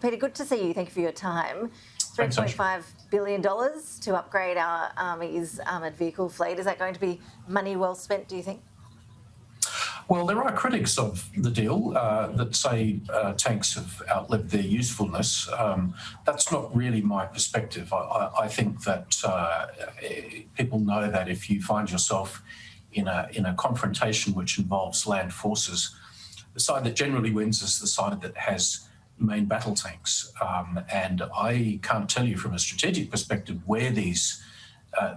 Peter, good to see you. Thank you for your time. Thanks, $3.5 billion to upgrade our Army's armoured vehicle fleet. Is that going to be money well spent, do you think? Well, there are critics of the deal that say tanks have outlived their usefulness. That's not really my perspective. I think that people know that if you find yourself in a confrontation which involves land forces, the side that generally wins is the side that has main battle tanks. And I can't tell you from a strategic perspective where these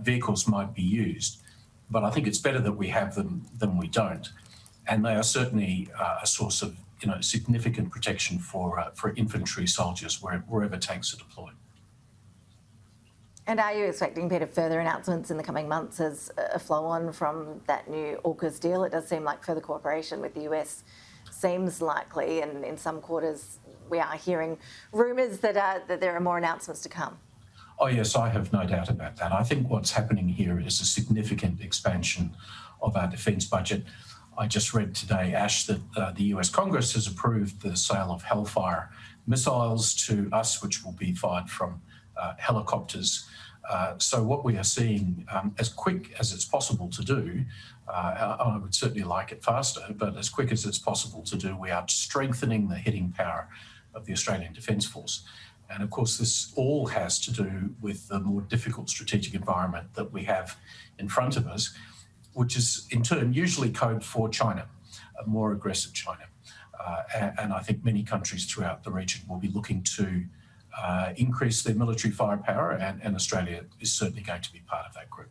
vehicles might be used, but I think it's better that we have them than we don't. And they are certainly a source of significant protection for infantry soldiers wherever tanks are deployed. And are you expecting, Peter, further announcements in the coming months as a flow-on from that new AUKUS deal? It does seem like further cooperation with the US seems likely, and in some quarters we are hearing rumours that there are more announcements to come. Oh yes, I have no doubt about that. I think what's happening here is a significant expansion of our defence budget. I just read today, Ash, that the US Congress has approved the sale of Hellfire missiles to us, which will be fired from helicopters. So what we are seeing, as quick as it's possible to do, I would certainly like it faster, but as quick as it's possible to do, we are strengthening the hitting power of the Australian Defence Force. And of course, this all has to do with the more difficult strategic environment that we have in front of us, which is in turn usually code for China, a more aggressive China. And I think many countries throughout the region will be looking to increase their military firepower, and Australia is certainly going to be part of that group.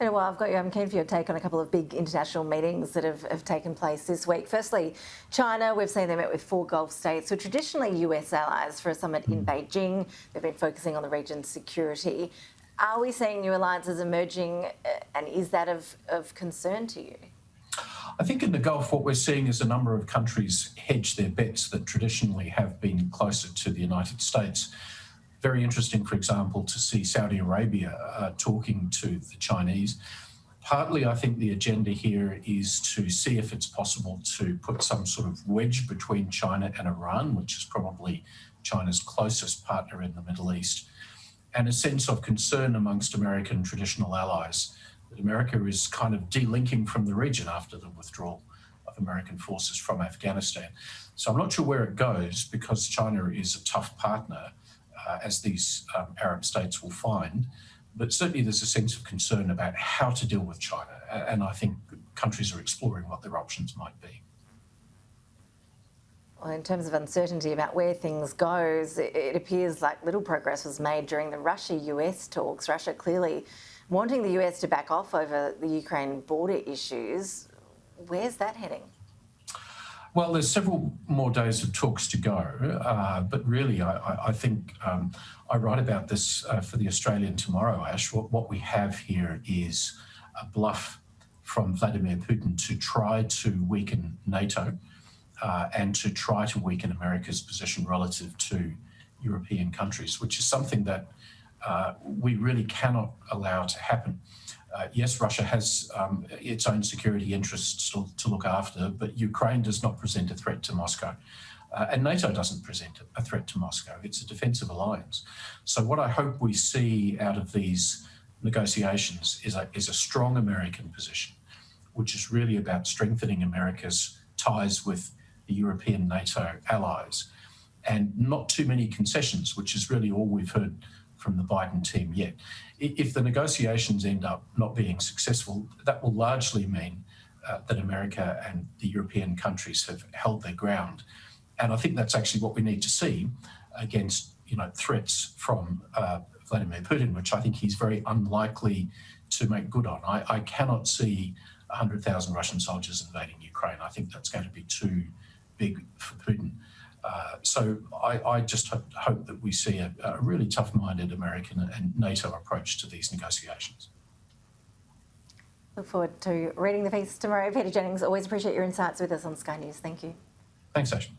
Well, I've got you. I'm keen for your take on a couple of big international meetings that have taken place this week. Firstly, China. We've seen them met with 4 Gulf states, so traditionally US allies, for a summit in Beijing. They've been focusing on the region's security. Are we seeing new alliances emerging, and is that of concern to you? I think in the Gulf, what we're seeing is a number of countries hedge their bets that traditionally have been closer to the United States. Very interesting, for example, to see Saudi Arabia talking to the Chinese. Partly, I think the agenda here is to see if it's possible to put some sort of wedge between China and Iran, which is probably China's closest partner in the Middle East, and a sense of concern amongst American traditional allies that America is kind of delinking from the region after the withdrawal of American forces from Afghanistan. So I'm not sure where it goes, because China is a tough partner, as these Arab states will find. But certainly there's a sense of concern about how to deal with China, and I think countries are exploring what their options might be. Well, in terms of uncertainty about where things go, it appears like little progress was made during the Russia-US talks. Russia clearly wanting the US to back off over the Ukraine border issues. Where's that heading? Well, there's several more days of talks to go, but really I think I write about this for the Australian tomorrow, Ash. What we have here is a bluff from Vladimir Putin to try to weaken NATO and to try to weaken America's position relative to European countries, which is something that we really cannot allow to happen. Yes, Russia has its own security interests to look after, but Ukraine does not present a threat to Moscow. And NATO doesn't present a threat to Moscow. It's a defensive alliance. So what I hope we see out of these negotiations is a strong American position, which is really about strengthening America's ties with the European NATO allies, and not too many concessions, which is really all we've heard from the Biden team yet. If the negotiations end up not being successful, that will largely mean that America and the European countries have held their ground. And I think that's actually what we need to see against threats from Vladimir Putin, which I think he's very unlikely to make good on. I cannot see 100,000 Russian soldiers invading Ukraine. I think that's going to be too big for Putin. So I just hope that we see a really tough-minded American and NATO approach to these negotiations. Look forward to reading the piece tomorrow. Peter Jennings, always appreciate your insights with us on Sky News. Thank you. Thanks, Ash.